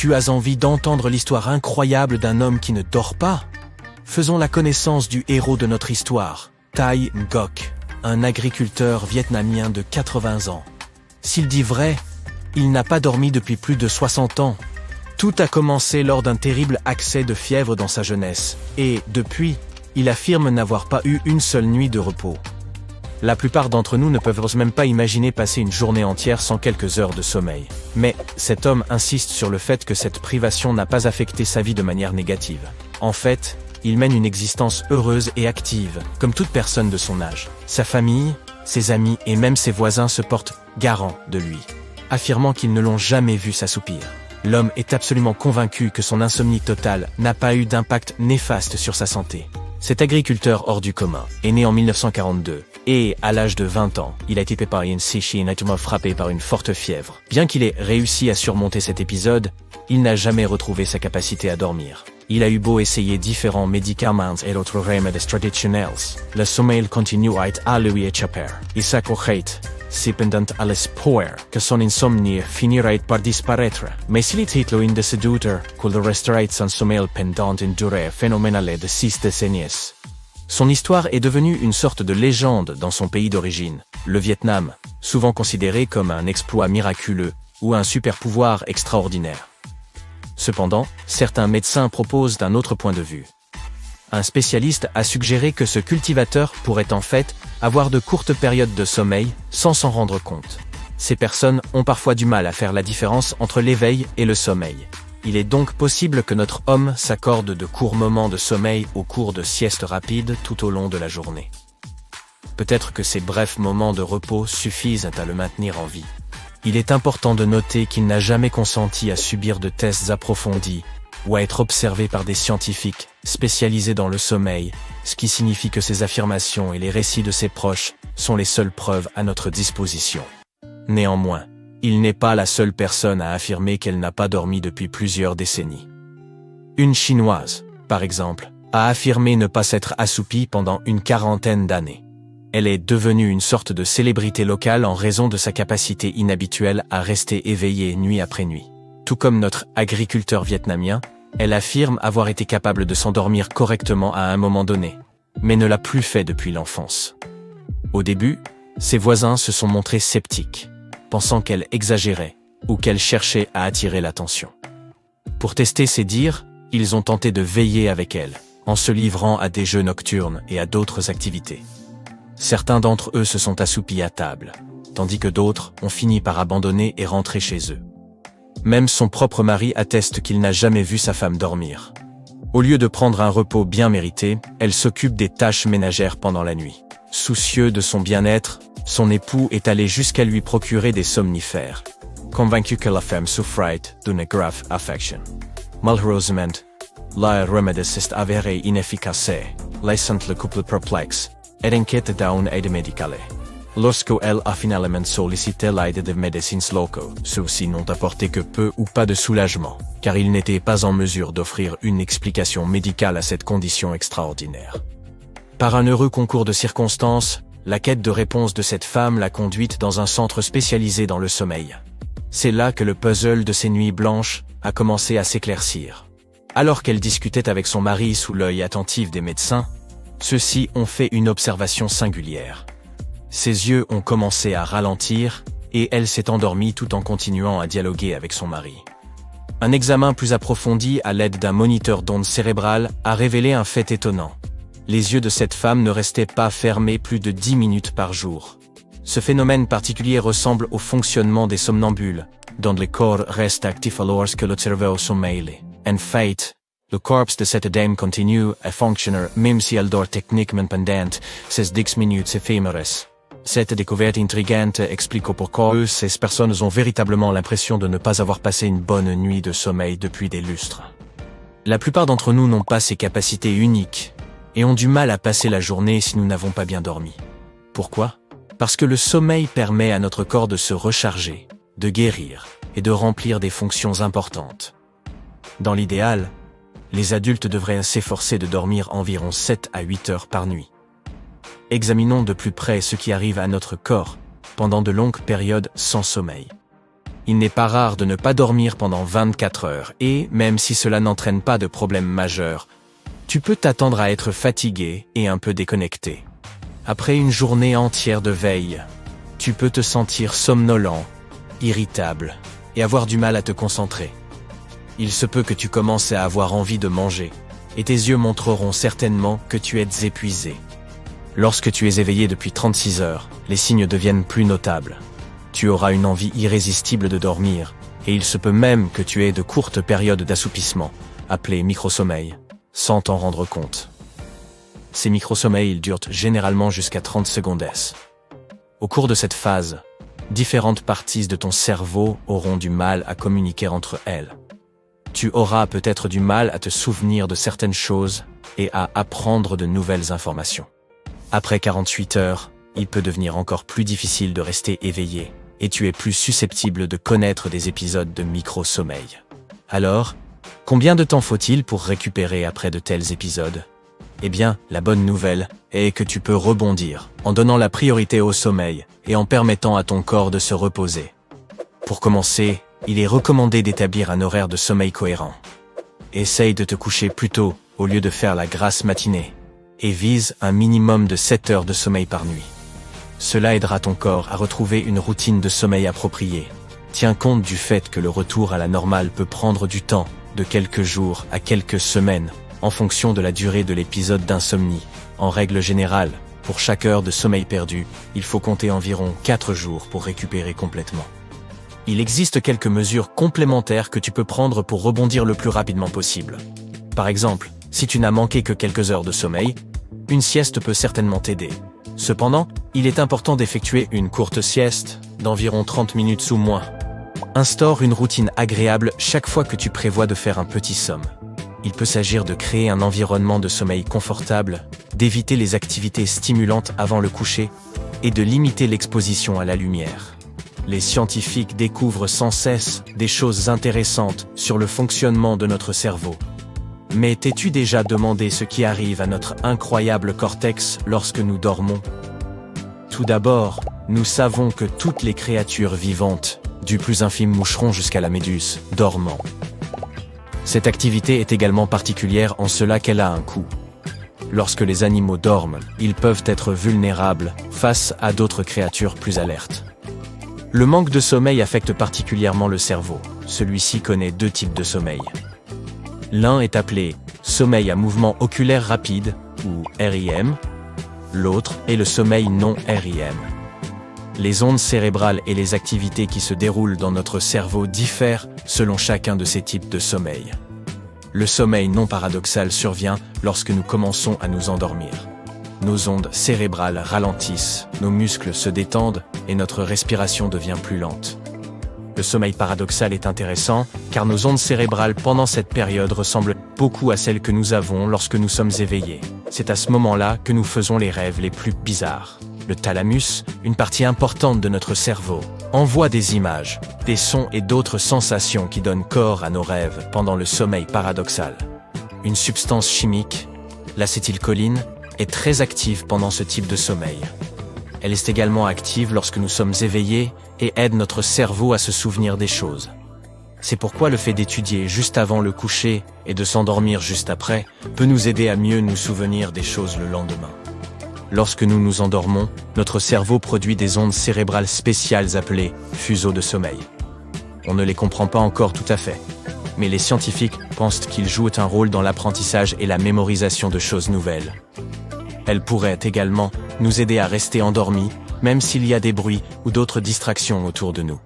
Tu as envie d'entendre l'histoire incroyable d'un homme qui ne dort pas? Faisons la connaissance du héros de notre histoire, Thai Ngoc, un agriculteur vietnamien de 80 ans. S'il dit vrai, il n'a pas dormi depuis plus de 60 ans. Tout a commencé lors d'un terrible accès de fièvre dans sa jeunesse, et, depuis, il affirme n'avoir pas eu une seule nuit de repos. La plupart d'entre nous ne peuvent même pas imaginer passer une journée entière sans quelques heures de sommeil. Mais cet homme insiste sur le fait que cette privation n'a pas affecté sa vie de manière négative. En fait, il mène une existence heureuse et active, comme toute personne de son âge. Sa famille, ses amis et même ses voisins se portent garants de lui, affirmant qu'ils ne l'ont jamais vu s'assoupir. L'homme est absolument convaincu que son insomnie totale n'a pas eu d'impact néfaste sur sa santé. Cet agriculteur hors du commun est né en 1942 et, à l'âge de 20 ans, il a été pris par une séchine nettement frappé par une forte fièvre. Bien qu'il ait réussi à surmonter cet épisode, il n'a jamais retrouvé sa capacité à dormir. Il a eu beau essayer différents médicaments et autres remèdes traditionnels, le sommeil continue à être à lui échapper. Il s'accrochait, cependant à l'espoir que son insomnie finirait par disparaître. Mais s'il était loin de ce doute, qu'il resterait sans sommeil pendant une durée phénoménale de 6 décennies. Son histoire est devenue une sorte de légende dans son pays d'origine, le Vietnam, souvent considéré comme un exploit miraculeux ou un super-pouvoir extraordinaire. Cependant, certains médecins proposent un autre point de vue. Un spécialiste a suggéré que ce cultivateur pourrait en fait avoir de courtes périodes de sommeil sans s'en rendre compte. Ces personnes ont parfois du mal à faire la différence entre l'éveil et le sommeil. Il est donc possible que notre homme s'accorde de courts moments de sommeil au cours de siestes rapides tout au long de la journée. Peut-être que ces brefs moments de repos suffisent à le maintenir en vie. Il est important de noter qu'il n'a jamais consenti à subir de tests approfondis ou à être observé par des scientifiques spécialisés dans le sommeil, ce qui signifie que ses affirmations et les récits de ses proches sont les seules preuves à notre disposition. Néanmoins, il n'est pas la seule personne à affirmer qu'elle n'a pas dormi depuis plusieurs décennies. Une Chinoise, par exemple, a affirmé ne pas s'être assoupie pendant une quarantaine d'années. Elle est devenue une sorte de célébrité locale en raison de sa capacité inhabituelle à rester éveillée nuit après nuit. Tout comme notre agriculteur vietnamien, elle affirme avoir été capable de s'endormir correctement à un moment donné, mais ne l'a plus fait depuis l'enfance. Au début, ses voisins se sont montrés sceptiques, pensant qu'elle exagérait ou qu'elle cherchait à attirer l'attention. Pour tester ses dires, ils ont tenté de veiller avec elle, en se livrant à des jeux nocturnes et à d'autres activités. Certains d'entre eux se sont assoupis à table, tandis que d'autres ont fini par abandonner et rentrer chez eux. Même son propre mari atteste qu'il n'a jamais vu sa femme dormir. Au lieu de prendre un repos bien mérité, elle s'occupe des tâches ménagères pendant la nuit. Soucieux de son bien-être, son époux est allé jusqu'à lui procurer des somnifères, convaincu que la femme souffrait d'une grave affection. Malheureusement, le remède s'est avéré inefficace, laissant le couple perplexe et inquiète d'une aide médicale. Lorsqu'elle a finalement sollicité l'aide de médecins locaux, ceux-ci n'ont apporté que peu ou pas de soulagement, car ils n'étaient pas en mesure d'offrir une explication médicale à cette condition extraordinaire. Par un heureux concours de circonstances, la quête de réponse de cette femme l'a conduite dans un centre spécialisé dans le sommeil. C'est là que le puzzle de ces nuits blanches a commencé à s'éclaircir. Alors qu'elle discutait avec son mari sous l'œil attentif des médecins, ceux-ci ont fait une observation singulière. Ses yeux ont commencé à ralentir, et elle s'est endormie tout en continuant à dialoguer avec son mari. Un examen plus approfondi à l'aide d'un moniteur d'ondes cérébrales a révélé un fait étonnant. Les yeux de cette femme ne restaient pas fermés plus de 10 minutes par jour. Ce phénomène particulier ressemble au fonctionnement des somnambules, dont le corps reste actif alors que le cerveau sommeille. En fait, le corps de cette dame continue à fonctionner même si elle dort techniquement pendant ces 10 minutes éphémères. Cette découverte intrigante explique pourquoi ces personnes ont véritablement l'impression de ne pas avoir passé une bonne nuit de sommeil depuis des lustres. La plupart d'entre nous n'ont pas ces capacités uniques et ont du mal à passer la journée si nous n'avons pas bien dormi. Pourquoi? Parce que le sommeil permet à notre corps de se recharger, de guérir et de remplir des fonctions importantes. Dans l'idéal, les adultes devraient s'efforcer de dormir environ 7 à 8 heures par nuit. Examinons de plus près ce qui arrive à notre corps pendant de longues périodes sans sommeil. Il n'est pas rare de ne pas dormir pendant 24 heures et, même si cela n'entraîne pas de problème majeur, tu peux t'attendre à être fatigué et un peu déconnecté. Après une journée entière de veille, tu peux te sentir somnolent, irritable et avoir du mal à te concentrer. Il se peut que tu commences à avoir envie de manger, et tes yeux montreront certainement que tu es épuisé. Lorsque tu es éveillé depuis 36 heures, les signes deviennent plus notables. Tu auras une envie irrésistible de dormir, et il se peut même que tu aies de courtes périodes d'assoupissement, appelées microsommeil, sans t'en rendre compte. Ces microsommeils ils durent généralement jusqu'à 30 secondes. Au cours de cette phase, différentes parties de ton cerveau auront du mal à communiquer entre elles. Tu auras peut-être du mal à te souvenir de certaines choses et à apprendre de nouvelles informations. Après 48 heures, il peut devenir encore plus difficile de rester éveillé, et tu es plus susceptible de connaître des épisodes de micro-sommeil. Alors, combien de temps faut-il pour récupérer après de tels épisodes? Eh bien, la bonne nouvelle est que tu peux rebondir, en donnant la priorité au sommeil et en permettant à ton corps de se reposer. Pour commencer, il est recommandé d'établir un horaire de sommeil cohérent. Essaye de te coucher plus tôt au lieu de faire la grasse matinée, et vise un minimum de 7 heures de sommeil par nuit. Cela aidera ton corps à retrouver une routine de sommeil appropriée. Tiens compte du fait que le retour à la normale peut prendre du temps, de quelques jours à quelques semaines, en fonction de la durée de l'épisode d'insomnie. En règle générale, pour chaque heure de sommeil perdu, il faut compter environ 4 jours pour récupérer complètement. Il existe quelques mesures complémentaires que tu peux prendre pour rebondir le plus rapidement possible. Par exemple, si tu n'as manqué que quelques heures de sommeil, une sieste peut certainement t'aider. Cependant, il est important d'effectuer une courte sieste, d'environ 30 minutes ou moins. Instaure une routine agréable chaque fois que tu prévois de faire un petit somme. Il peut s'agir de créer un environnement de sommeil confortable, d'éviter les activités stimulantes avant le coucher et de limiter l'exposition à la lumière. Les scientifiques découvrent sans cesse des choses intéressantes sur le fonctionnement de notre cerveau. Mais t'es-tu déjà demandé ce qui arrive à notre incroyable cortex lorsque nous dormons? Tout d'abord, nous savons que toutes les créatures vivantes, du plus infime moucheron jusqu'à la méduse, dorment. Cette activité est également particulière en cela qu'elle a un coût. Lorsque les animaux dorment, ils peuvent être vulnérables face à d'autres créatures plus alertes. Le manque de sommeil affecte particulièrement le cerveau. Celui-ci connaît 2 types de sommeil. L'un est appelé sommeil à mouvement oculaire rapide, ou REM. L'autre est le sommeil non REM. Les ondes cérébrales et les activités qui se déroulent dans notre cerveau diffèrent selon chacun de ces types de sommeil. Le sommeil non paradoxal survient lorsque nous commençons à nous endormir. Nos ondes cérébrales ralentissent, nos muscles se détendent et notre respiration devient plus lente. Le sommeil paradoxal est intéressant car nos ondes cérébrales pendant cette période ressemblent beaucoup à celles que nous avons lorsque nous sommes éveillés. C'est à ce moment-là que nous faisons les rêves les plus bizarres. Le thalamus, une partie importante de notre cerveau, envoie des images, des sons et d'autres sensations qui donnent corps à nos rêves pendant le sommeil paradoxal. Une substance chimique, l'acétylcholine, est très active pendant ce type de sommeil. Elle est également active lorsque nous sommes éveillés et aide notre cerveau à se souvenir des choses. C'est pourquoi le fait d'étudier juste avant le coucher et de s'endormir juste après peut nous aider à mieux nous souvenir des choses le lendemain. Lorsque nous nous endormons, notre cerveau produit des ondes cérébrales spéciales appelées fuseaux de sommeil. On ne les comprend pas encore tout à fait, mais les scientifiques pensent qu'ils jouent un rôle dans l'apprentissage et la mémorisation de choses nouvelles. Elles pourraient également nous aider à rester endormis, même s'il y a des bruits ou d'autres distractions autour de nous.